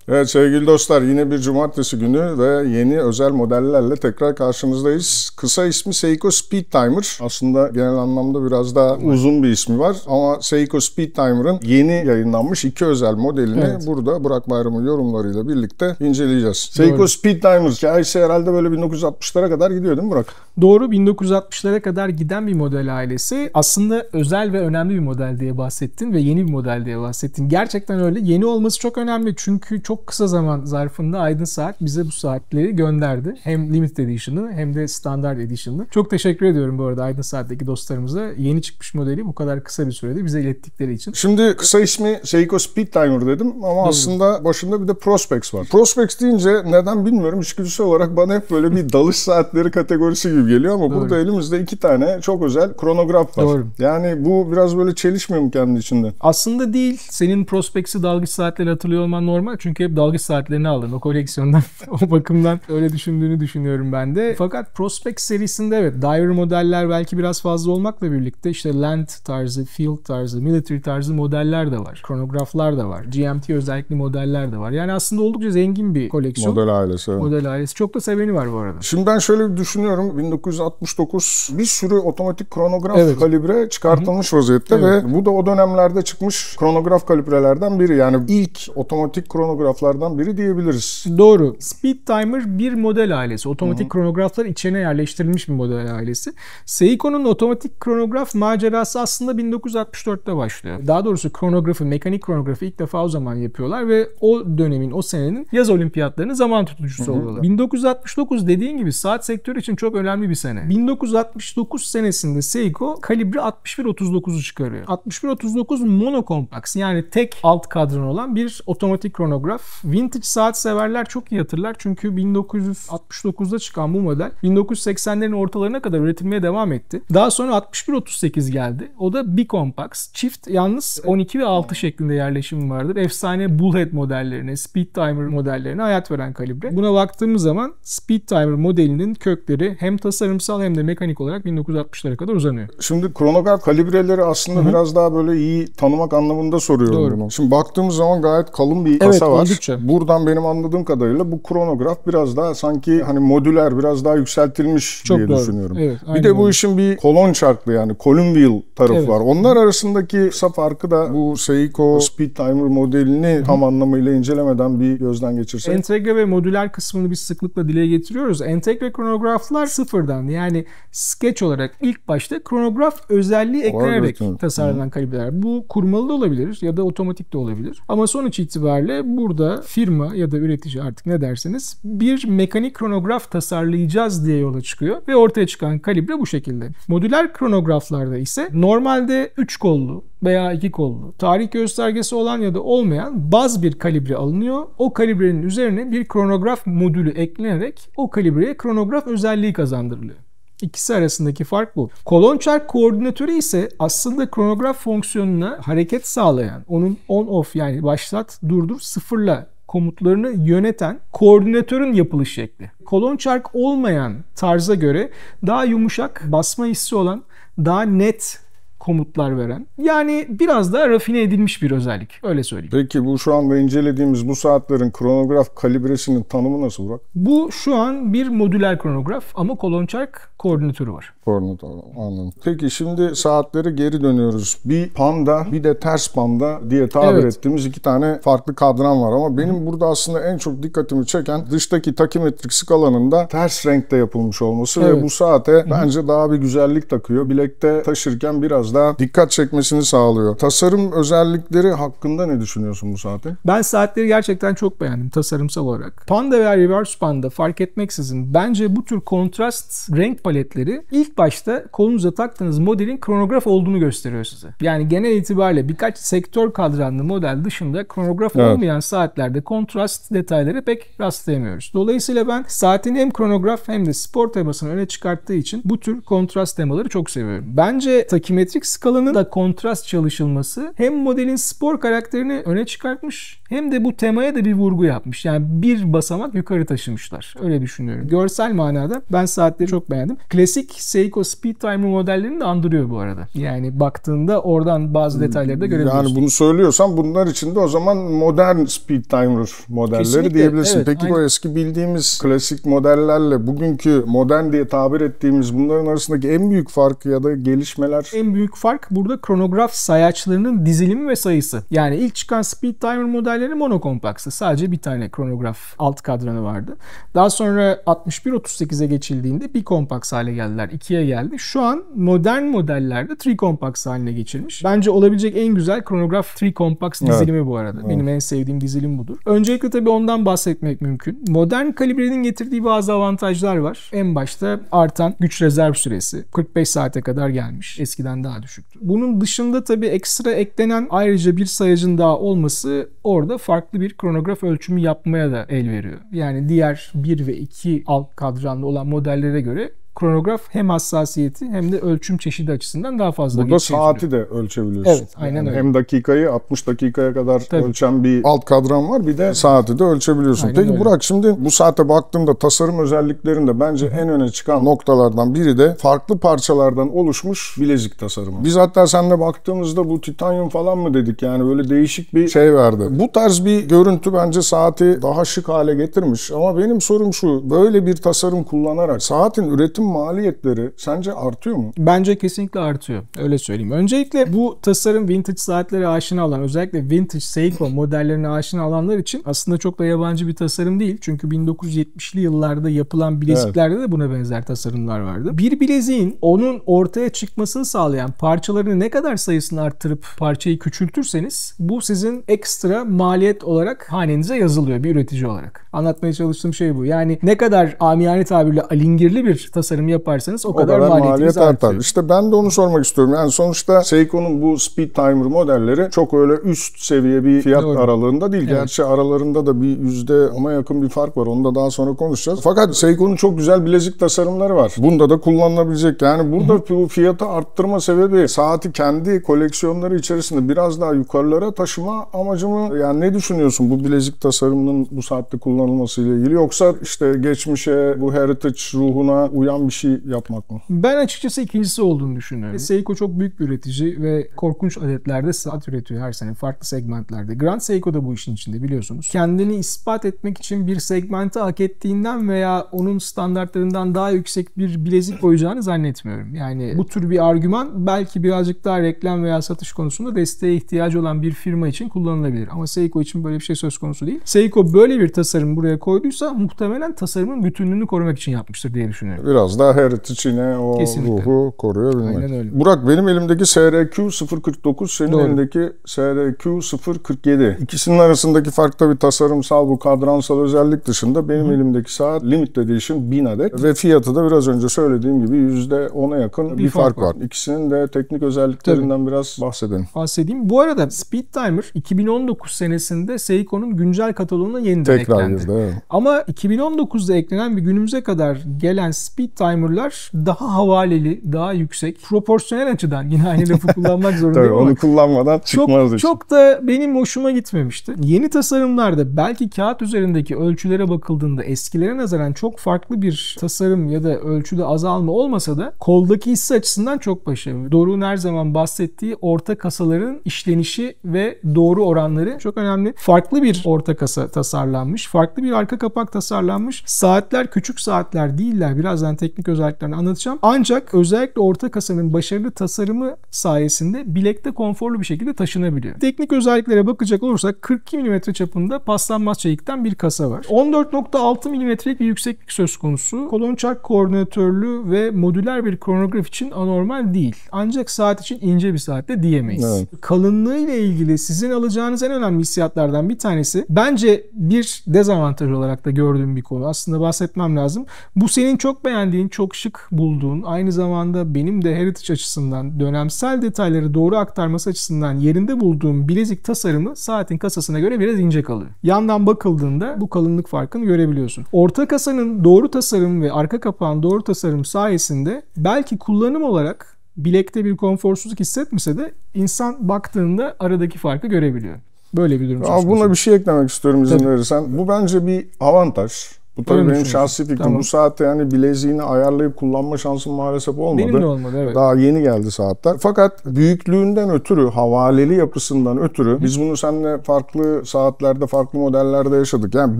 Evet sevgili dostlar, yine bir cumartesi günü ve yeni özel modellerle tekrar karşınızdayız. Kısa ismi Seiko Speed Timer. Aslında genel anlamda biraz daha uzun bir ismi var ama Seiko Speed Timer'ın yeni yayınlanmış iki özel modelini burada Burak Bayram'ın yorumlarıyla birlikte inceleyeceğiz. Seiko Speed Timer hikayesi herhalde böyle 1960'lara kadar gidiyor değil mi Burak? Doğru, 1960'lara kadar giden bir model ailesi. Aslında özel ve önemli bir model diye bahsettin ve yeni bir model diye bahsettin. Gerçekten öyle. Yeni olması çok önemli çünkü çok kısa zaman zarfında Aydın Saat bize bu saatleri gönderdi. Hem Limited Edition'ı hem de Standard Edition'ı. Çok teşekkür ediyorum bu arada Aydın Saat'teki dostlarımıza. Yeni çıkmış modeli bu kadar kısa bir sürede bize ilettikleri için. Şimdi kısa ismi Seiko Speed Timer dedim ama aslında başında bir de Prospex var. Prospex deyince neden bilmiyorum, içgüdüsel olarak bana hep böyle bir dalış saatleri kategorisi gibi geliyor ama burada elimizde iki tane çok özel kronograf var. Doğru. Yani bu biraz böyle çelişmiyor mu kendi içinde? Aslında değil. Senin Prospex'i dalgıç saatleri hatırlıyor olman normal. Çünkü hep dalgıç saatlerini aldın o koleksiyondan. O bakımdan öyle düşündüğünü düşünüyorum ben de. Fakat Prospex serisinde evet diver modeller belki biraz fazla olmakla birlikte işte land tarzı, field tarzı, military tarzı modeller de var. Kronograflar da var. GMT özellikli modeller de var. Yani aslında oldukça zengin bir koleksiyon. Model ailesi. Evet. Model ailesi. Çok da seveni var bu arada. Şimdi ben şöyle bir düşünüyorum. 1969 bir sürü otomatik kronograf kalibre çıkartılmış vaziyette ve bu da o dönemlerde çıkmış kronograf kalibrelerden biri. Yani ilk otomatik kronograflardan biri diyebiliriz. Doğru. Speed Timer bir model ailesi. Otomatik kronograflar içine yerleştirilmiş bir model ailesi. Seiko'nun otomatik kronograf macerası aslında 1964'te başlıyor. Daha doğrusu kronografı, mekanik kronografı ilk defa o zaman yapıyorlar ve o dönemin, o senenin yaz olimpiyatlarının zaman tutucusu oluyorlar. 1969 dediğin gibi saat sektörü için çok önemli bir sene. 1969 senesinde Seiko kalibre 6139'u çıkarıyor. 6139 monokompaks, yani tek alt kadran olan bir otomatik kronograf. Vintage saat severler çok iyi hatırlar çünkü 1969'da çıkan bu model 1980'lerin ortalarına kadar üretilmeye devam etti. Daha sonra 6138 geldi. O da bikompaks. Çift yalnız 12 ve 6 şeklinde yerleşimi vardır. Efsane Bullhead modellerine, Speed Timer modellerine hayat veren kalibre. Buna baktığımız zaman Speed Timer modelinin kökleri hem tasarımsal hem de mekanik olarak 1960'lara kadar uzanıyor. Şimdi kronograf kalibreleri aslında biraz daha böyle iyi tanımak anlamında soruyorum bunu. Şimdi baktığımız zaman gayet kalın bir kasa var. Oldukça. Buradan benim anladığım kadarıyla bu kronograf biraz daha sanki hani modüler, biraz daha yükseltilmiş diye düşünüyorum. Evet, bir de bu işin bir kolon çarklı, yani column wheel tarafı var. Onlar arasındaki kısa farkı da bu Seiko Speed Timer modelini tam anlamıyla incelemeden bir gözden geçirsek. Entegre ve modüler kısmını biz sıklıkla dile getiriyoruz. Entegre kronograflar sıfırdan, yani sketch olarak ilk başta kronograf özelliği eklenerek tasarlanan kalibreler. Bu kurmalı da olabilir ya da otomatik de olabilir. Ama sonuç itibariyle burada firma ya da üretici, artık ne derseniz, bir mekanik kronograf tasarlayacağız diye yola çıkıyor ve ortaya çıkan kalibre bu şekilde. Modüler kronograflarda ise normalde 3 kollu veya 2 kollu, tarih göstergesi olan ya da olmayan baz bir kalibre alınıyor. O kalibrenin üzerine bir kronograf modülü eklenerek o kalibreye kronograf özelliği kazandırılıyor. İkisi arasındaki fark bu. Kolon çark koordinatörü ise aslında kronograf fonksiyonuna hareket sağlayan, onun on-off, yani başlat, durdur, sıfırla komutlarını yöneten koordinatörün yapılış şekli. Kolon çark olmayan tarza göre daha yumuşak, basma hissi olan, daha net komutlar veren, yani biraz daha rafine edilmiş bir özellik. Öyle söyleyeyim. Peki bu şu anda incelediğimiz bu saatlerin kronograf kalibresinin tanımı nasıl Burak? Bu şu an bir modüler kronograf ama kolon çark koordinatörü var. Koordinatör, anladım. Peki şimdi saatlere geri dönüyoruz. Bir panda, bir de ters panda diye tabir ettiğimiz iki tane farklı kadran var ama benim burada aslında en çok dikkatimi çeken dıştaki takimetrik skalanında ters renkte yapılmış olması ve bu saate bence daha bir güzellik takıyor. Bilekte taşırken biraz daha dikkat çekmesini sağlıyor. Tasarım özellikleri hakkında ne düşünüyorsun bu saatin? Ben saatleri gerçekten çok beğendim tasarımsal olarak. Panda veya reverse panda fark etmeksizin bence bu tür kontrast renk paletleri ilk başta kolunuza taktığınız modelin kronograf olduğunu gösteriyor size. Yani genel itibariyle birkaç sektör kadranlı model dışında kronograf olmayan saatlerde kontrast detayları pek rastlayamıyoruz. Dolayısıyla ben saatin hem kronograf hem de spor temasını öne çıkarttığı için bu tür kontrast temaları çok seviyorum. Bence takimetrik geometrik skalanın da kontrast çalışılması hem modelin spor karakterini öne çıkartmış hem de bu temaya da bir vurgu yapmış. Yani bir basamak yukarı taşımışlar. Öyle düşünüyorum. Görsel manada ben saatleri çok beğendim. Klasik Seiko Speed Timer modellerini de andırıyor bu arada. Yani baktığında oradan bazı detayları da görebiliyorsun. Yani bunu söylüyorsan bunlar için de o zaman modern Speed Timer modelleri kesinlikle diyebilirsin. Evet, peki aynen. O eski bildiğimiz klasik modellerle bugünkü modern diye tabir ettiğimiz bunların arasındaki en büyük fark ya da gelişmeler? En büyük fark burada kronograf sayaçlarının dizilimi ve sayısı. Yani ilk çıkan Speed Timer modelleri monokompaktı. Sadece bir tane kronograf alt kadranı vardı. Daha sonra 61-38'e geçildiğinde bir kompakt hale geldiler. 2'ye geldi. Şu an modern modellerde 3 kompakt haline geçilmiş. Bence olabilecek en güzel kronograf 3 kompakt dizilimi bu arada. Evet. Benim en sevdiğim dizilim budur. Öncelikle tabii ondan bahsetmek mümkün. Modern kalibrenin getirdiği bazı avantajlar var. En başta artan güç rezerv süresi. 45 saate kadar gelmiş. Eskiden daha düşüktü. Bunun dışında tabii ekstra eklenen ayrıca bir sayacın daha olması orada farklı bir kronograf ölçümü yapmaya da el veriyor. Yani diğer 1 ve 2 alt kadranlı olan modellere göre kronograf hem hassasiyeti hem de ölçüm çeşidi açısından daha fazla. Burada saati de ölçebiliyorsun. Evet, aynen öyle. Hem dakikayı 60 dakikaya kadar ölçen bir alt kadran var, bir de saati de ölçebiliyorsun. Aynen. Peki öyle. Burak, şimdi bu saate baktığımda tasarım özelliklerinde bence en öne çıkan noktalardan biri de farklı parçalardan oluşmuş bilezik tasarımı. Biz hatta seninle baktığımızda bu titanyum falan mı dedik, yani böyle değişik bir şey verdi. Bu tarz bir görüntü bence saati daha şık hale getirmiş ama benim sorum şu: böyle bir tasarım kullanarak saatin üretim maliyetleri sence artıyor mu? Bence kesinlikle artıyor. Öyle söyleyeyim. Öncelikle bu tasarım vintage saatlere aşina olan, özellikle vintage Seiko modellerine aşina olanlar için aslında çok da yabancı bir tasarım değil. Çünkü 1970'li yıllarda yapılan bileziklerde de buna benzer tasarımlar vardı. Bir bileziğin onun ortaya çıkmasını sağlayan parçalarını ne kadar sayısını arttırıp parçayı küçültürseniz bu sizin ekstra maliyet olarak hanenize yazılıyor bir üretici olarak. Anlatmaya çalıştığım şey bu. Yani ne kadar amiyane tabirle alingirli bir tasarım yaparsanız o kadar maliyetiniz artar. İşte ben de onu sormak istiyorum. Yani sonuçta Seiko'nun bu Speed Timer modelleri çok öyle üst seviye bir fiyat aralığında değil. Evet. Gerçi aralarında da bir %10'a yakın bir fark var. Onu da daha sonra konuşacağız. Fakat Seiko'nun çok güzel bilezik tasarımları var. Bunda da kullanılabilecek. Yani burada bu fiyatı arttırma sebebi saati kendi koleksiyonları içerisinde biraz daha yukarılara taşıma amacı mı? Yani ne düşünüyorsun bu bilezik tasarımının bu saatte kullanılması ile ilgili? Yoksa işte geçmişe, bu heritage ruhuna uyan bir şey yapmak mı? Ben açıkçası ikincisi olduğunu düşünüyorum. Seiko çok büyük bir üretici ve korkunç adetlerde saat üretiyor her sene farklı segmentlerde. Grand Seiko da bu işin içinde, biliyorsunuz. Kendini ispat etmek için bir segmenti hak ettiğinden veya onun standartlarından daha yüksek bir bilezik koyacağını zannetmiyorum. Yani bu tür bir argüman belki birazcık daha reklam veya satış konusunda desteğe ihtiyacı olan bir firma için kullanılabilir. Ama Seiko için böyle bir şey söz konusu değil. Seiko böyle bir tasarım buraya koyduysa muhtemelen tasarımın bütünlüğünü korumak için yapmıştır diye düşünüyorum. Biraz daha heritage yine o kesinlikle ruhu koruyabilmek. Aynen öyle. Burak, benim elimdeki SRQ 049, senin elindeki SRQ 047. İkisinin arasındaki fark tabii tasarımsal, bu kadransal özellik dışında benim elimdeki saat Limited Edition 1000 adet ve fiyatı da biraz önce söylediğim gibi %10'a yakın bir fark var. İkisinin de teknik özelliklerinden biraz bahsedelim. Bu arada Speed Timer 2019 senesinde Seiko'nun güncel kataloğuna yeniden eklendi. Evet. Ama 2019'da eklenen ve günümüze kadar gelen Speed Timer'lar daha havaleli, daha yüksek. Proporsiyonel açıdan yine aynı lafı kullanmak zorundayım ama onu kullanmadan çıkmaz. Çok da benim hoşuma gitmemişti. Yeni tasarımlarda belki kağıt üzerindeki ölçülere bakıldığında eskilere nazaran çok farklı bir tasarım ya da ölçüde azalma olmasa da koldaki hissi açısından çok başarılı. Doruk'un her zaman bahsettiği orta kasaların işlenişi ve doğru oranları çok önemli. Farklı bir orta kasa tasarlanmış. Farklı bir arka kapak tasarlanmış. Saatler küçük saatler değiller. Birazdan teknik özelliklerini anlatacağım. Ancak özellikle orta kasanın başarılı tasarımı sayesinde bilekte konforlu bir şekilde taşınabiliyor. Teknik özelliklere bakacak olursak 42 mm çapında paslanmaz çelikten bir kasa var. 14.6 mm'lik bir yükseklik söz konusu. Kolon çark koordinatörlü ve modüler bir kronograf için anormal değil. Ancak saat için ince bir saat de diyemeyiz. Evet. Kalınlığı ile ilgili sizin alacağınız en önemli hissiyatlardan bir tanesi, bence bir dezavantaj olarak da gördüğüm bir konu. Aslında bahsetmem lazım. Bu senin çok beğendiğin, çok şık bulduğun, aynı zamanda benim de heritage açısından dönemsel detayları doğru aktarması açısından yerinde bulduğum bilezik tasarımı saatin kasasına göre biraz ince kalıyor. Yandan bakıldığında bu kalınlık farkını görebiliyorsun. Orta kasanın doğru tasarım ve arka kapağın doğru tasarım sayesinde belki kullanım olarak bilekte bir konforsuzluk hissetmese de insan baktığında aradaki farkı görebiliyor. Böyle bir durum. Buna bir şey eklemek istiyorum izin verirsen. Bu bence bir avantaj. Bu tabii benim şahsi fikrim. Tamam. Bu saatte yani bileziğini ayarlayıp kullanma şansım maalesef olmadı. Benim de olmadı, evet. Daha yeni geldi saatler. Fakat büyüklüğünden ötürü, havaleli yapısından ötürü biz bunu seninle farklı saatlerde, farklı modellerde yaşadık. Yani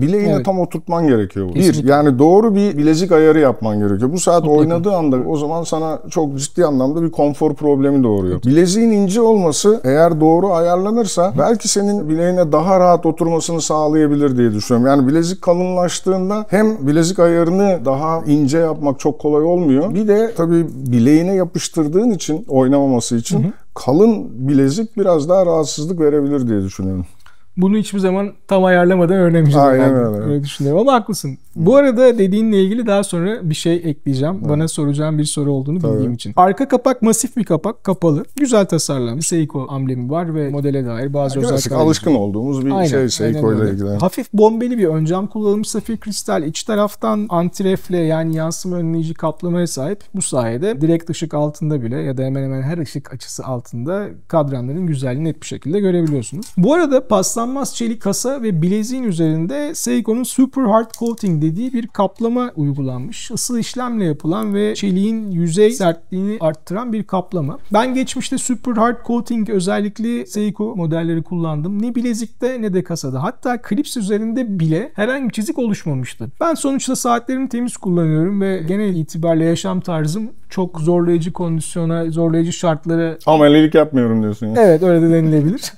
bileğine tam oturtman gerekiyor. Kesinlikle. Yani doğru bir bilezik ayarı yapman gerekiyor. Bu saat oynadığı anda o zaman sana çok ciddi anlamda bir konfor problemi doğuruyor. Bileziğin ince olması eğer doğru ayarlanırsa belki senin bileğine daha rahat oturmasını sağlayabilir diye düşünüyorum. Yani bilezik kalınlaştığında hem bilezik ayarını daha ince yapmak çok kolay olmuyor. Bir de tabii bileğine yapıştırdığın için, oynamaması için kalın bilezik biraz daha rahatsızlık verebilir diye düşünüyorum. Bunu hiçbir zaman tam ayarlamadan öğrenemeyeceğim. Aynen öyle. Öyle düşünüyorum ama haklısın. Bu arada dediğinle ilgili daha sonra bir şey ekleyeceğim. Evet. Bana soracağın bir soru olduğunu bildiğim için. Arka kapak masif bir kapak, kapalı. Güzel tasarlanmış. Seiko amblemi var ve modele dair bazı özellikler. Alışkın olduğumuz bir şey Seiko ile ilgili. Hafif bombeli bir ön cam kullanılmış safir kristal. İç taraftan antirefle yani yansıma önleyici kaplamaya sahip. Bu sayede direkt ışık altında bile ya da hemen hemen her ışık açısı altında kadranların güzelliğini net bir şekilde görebiliyorsunuz. Bu arada paslanmaz çelik kasa ve bileziğin üzerinde Seiko'nun Super Hard Coating dediği bir kaplama uygulanmış. Isı işlemle yapılan ve çeliğin yüzey sertliğini arttıran bir kaplama. Ben geçmişte Super Hard Coating özellikli Seiko modelleri kullandım. Ne bilezikte ne de kasada. Hatta klips üzerinde bile herhangi bir çizik oluşmamıştı. Ben sonuçta saatlerimi temiz kullanıyorum ve genel itibariyle yaşam tarzım çok zorlayıcı kondisyona, zorlayıcı şartlara... Amelilik yapmıyorum diyorsun ya. Evet, öyle de denilebilir.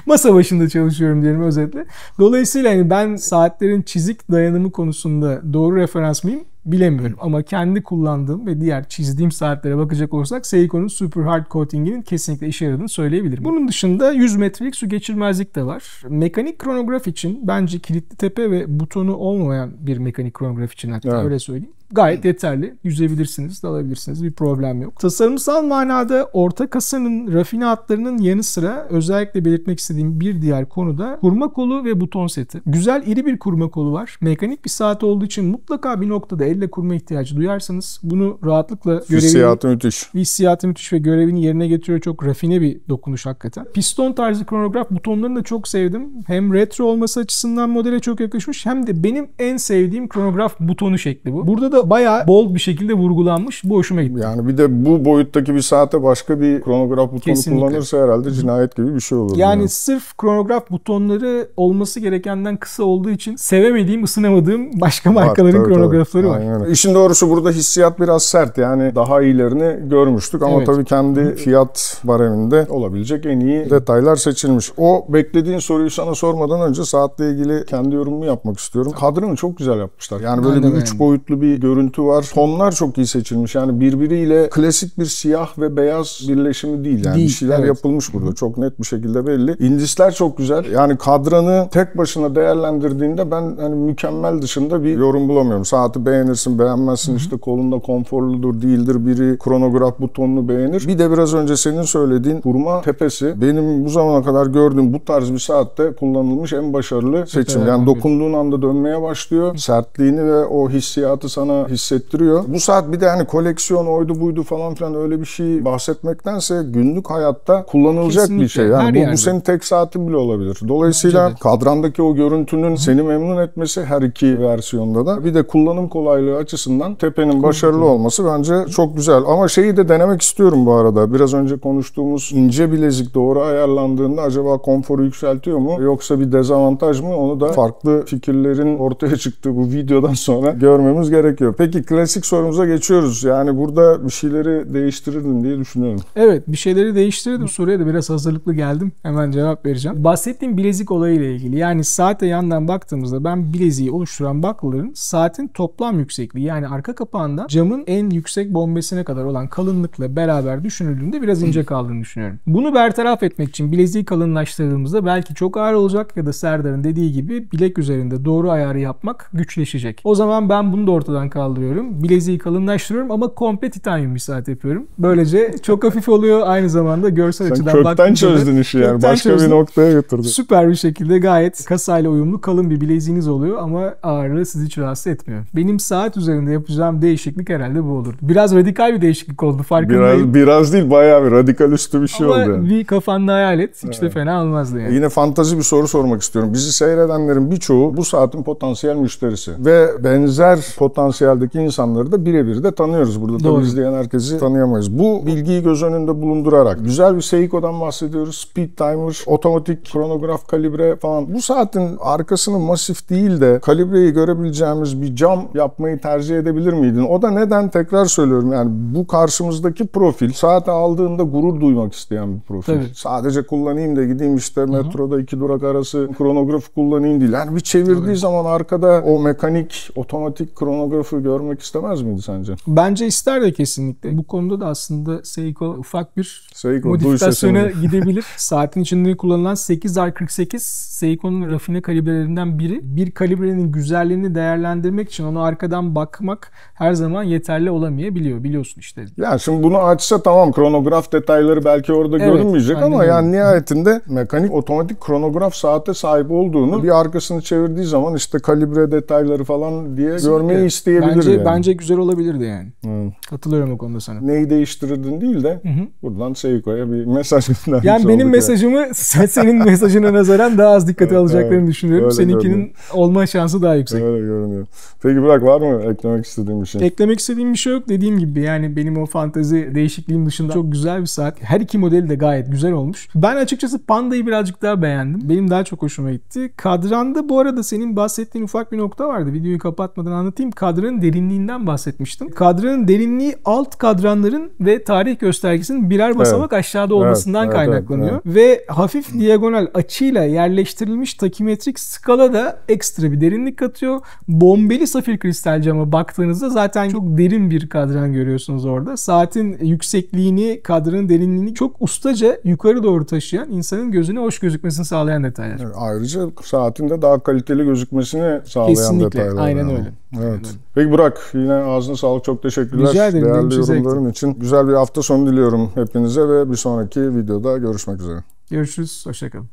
Masa başında çalışıyorum diyelim özetle. Dolayısıyla hani ben saatlerin çizik dayanımı konusunda doğru referans mıyım bilemiyorum. Ama kendi kullandığım ve diğer çizdiğim saatlere bakacak olursak Seiko'nun Super Hard Coating'inin kesinlikle işe yaradığını söyleyebilirim. Bunun dışında 100 metrelik su geçirmezlik de var. Mekanik kronograf için bence kilitli tepe ve butonu olmayan bir mekanik kronograf için hatta öyle söyleyeyim. Gayet yeterli. Yüzebilirsiniz, dalabilirsiniz. Bir problem yok. Tasarımsal manada orta kasanın rafine hatlarının yanı sıra özellikle belirtmek istediğim bir diğer konu da kurma kolu ve buton seti. Güzel iri bir kurma kolu var. Mekanik bir saat olduğu için mutlaka bir noktada elle kurma ihtiyacı duyarsanız bunu rahatlıkla hissiyatı müthiş. Hissiyatı müthiş ve görevini yerine getiriyor. Çok rafine bir dokunuş hakikaten. Piston tarzı kronograf butonlarını da çok sevdim. Hem retro olması açısından modele çok yakışmış hem de benim en sevdiğim kronograf butonu şekli bu. Burada da bayağı bold bir şekilde vurgulanmış. Bu hoşuma gitti. Yani bir de bu boyuttaki bir saate başka bir kronograf butonu kullanırsa herhalde cinayet gibi bir şey olur. Yani sırf kronograf butonları olması gerekenden kısa olduğu için sevemediğim, ısınamadığım başka markaların kronografları var. Aynen. İşin doğrusu burada hissiyat biraz sert. Yani daha iyilerini görmüştük ama tabii kendi fiyat bareminde olabilecek en iyi detaylar seçilmiş. O beklediğin soruyu sana sormadan önce saatle ilgili kendi yorumumu yapmak istiyorum. Kadranı çok güzel yapmışlar. Yani böyle bir 3 boyutlu bir görüntü var. Tonlar çok iyi seçilmiş. Yani birbiriyle klasik bir siyah ve beyaz birleşimi değil. Yani bir şeyler yapılmış burada. Çok net bir şekilde belli. İndisler çok güzel. Yani kadranı tek başına değerlendirdiğinde ben hani mükemmel dışında bir yorum bulamıyorum. Saati beğenirsin, beğenmezsin. İşte kolunda konforludur, değildir. Biri kronograf butonunu beğenir. Bir de biraz önce senin söylediğin kurma tepesi benim bu zamana kadar gördüğüm bu tarz bir saatte kullanılmış en başarılı seçim. Yani dokunduğun anda dönmeye başlıyor. Sertliğini ve o hissiyatı sana hissettiriyor. Bu saat bir de hani koleksiyon oydu buydu falan filan öyle bir şey bahsetmektense günlük hayatta kullanılacak kesinlikle bir şey. Yani bu senin tek saatin bile olabilir. Dolayısıyla kadrandaki o görüntünün seni memnun etmesi her iki versiyonda da bir de kullanım kolaylığı açısından tepenin başarılı olması bence çok güzel. Ama şeyi de denemek istiyorum bu arada. Biraz önce konuştuğumuz ince bilezik doğru ayarlandığında acaba konforu yükseltiyor mu? Yoksa bir dezavantaj mı? Onu da farklı fikirlerin ortaya çıktığı bu videodan sonra görmemiz gerekiyor. Peki klasik sorumuza geçiyoruz. Yani burada bir şeyleri değiştirirdin diye düşünüyorum. Evet, bir şeyleri değiştirdim. Bu soruya da biraz hazırlıklı geldim. Hemen cevap vereceğim. Bahsettiğim bilezik olayıyla ilgili. Yani saate yandan baktığımızda ben bileziği oluşturan baklaların saatin toplam yüksekliği yani arka kapağında camın en yüksek bombesine kadar olan kalınlıkla beraber düşünüldüğünde biraz ince kaldığını düşünüyorum. Bunu bertaraf etmek için bileziği kalınlaştırdığımızda belki çok ağır olacak ya da Serdar'ın dediği gibi bilek üzerinde doğru ayarı yapmak güçleşecek. O zaman ben bunu da ortadan kaldırıyorum. Bileziği kalınlaştırıyorum ama komple titanyum bir saat yapıyorum. Böylece çok hafif oluyor. Aynı zamanda görsel açıdan baktığımda. Kökten çözdün işi yani. Başka bir noktaya götürdün. Süper bir şekilde gayet kasayla uyumlu kalın bir bileziğiniz oluyor ama ağırlığı sizi hiç rahatsız etmiyor. Benim saat üzerinde yapacağım değişiklik herhalde bu olur. Biraz radikal bir değişiklik oldu farkındayım. Biraz değil, bayağı bir radikal üstü bir şey oldu. Ama bir kafanda hayal et. Hiç de fena olmazdı yani. Yine fantazi bir soru sormak istiyorum. Bizi seyredenlerin birçoğu bu saatin potansiyel müşterisi. Ve benzer potansiyeldeki insanları da birebir de tanıyoruz. Burada tabii izleyen herkesi tanıyamayız. Bu bilgiyi göz önünde bulundurarak güzel bir Seiko'dan bahsediyoruz. Speed timer, otomatik kronograf, kalibre falan. Bu saatin arkasını masif değil de kalibreyi görebileceğimiz bir cam yapmayı tercih edebilir miydin? O da neden? Tekrar söylüyorum yani bu karşımızdaki profil saati aldığında gurur duymak isteyen bir profil. Tabii. Sadece kullanayım da gideyim işte metroda 2 durak arası kronograf kullanayım değil. Yani bir çevirdiği zaman arkada o mekanik, otomatik kronografı görmek istemez miydi sence? Bence ister de kesinlikle. Bu konuda da aslında Seiko ufak bir modifikasyona gidebilir. Saatin içinde kullanılan 8R48 Seiko'nun rafine kalibrelerinden biri. Bir kalibrenin güzelliğini değerlendirmek için onu arkadan bakmak her zaman yeterli olamayabiliyor. Biliyorsun işte. Yani şimdi bunu açsa tamam, kronograf detayları belki orada görünmeyecek ama yani nihayetinde mekanik otomatik kronograf saate sahip olduğunu bir arkasını çevirdiği zaman işte kalibre detayları falan diye görmeyi isteyebilir yani. Bence güzel olabilirdi yani. Katılıyorum o konuda sana. Neyi değiştirirdin değil de buradan Seiko'ya bir mesaj göndermiş yani benim mesajımı senin mesajına nazaran daha az dikkate alacaklarını düşünüyorum. Seninkinin görünüyor. Olma şansı daha yüksek. Öyle görünüyor. Peki Burak, var mı eklemek istediğin bir şey? Eklemek istediğim bir şey yok. Dediğim gibi yani benim o fantezi değişikliğim dışında çok güzel bir saat. Her iki modeli de gayet güzel olmuş. Ben açıkçası Panda'yı birazcık daha beğendim. Benim daha çok hoşuma gitti. Kadranda bu arada senin bahsettiğin ufak bir nokta vardı. Videoyu kapatmadan anlatayım. Kadranın derinliğinden bahsetmiştim. Kadranın derinliği alt kadranların ve tarih göstergesinin birer basamak aşağıda olmasından kaynaklanıyor. Ve hafif diagonal açıyla yerleştirilmiş takimetrik skala da ekstra bir derinlik katıyor. Bombeli safir kristal cama baktığınızda zaten çok derin bir kadran görüyorsunuz orada. Saatin yüksekliğini, kadranın derinliğini çok ustaca yukarı doğru taşıyan, insanın gözüne hoş gözükmesini sağlayan detaylar. Ayrıca saatin de daha kaliteli gözükmesini sağlayan kesinlikle, detaylar. Aynen öyle. Evet. Aynen öyle. Peki Burak, yine ağzına sağlık, çok teşekkürler. Rica ederim. Değerli yorumların için. Güzel bir hafta sonu diliyorum hepinize ve bir sonraki videoda görüşmek üzere. Görüşürüz. Hoşça kalın.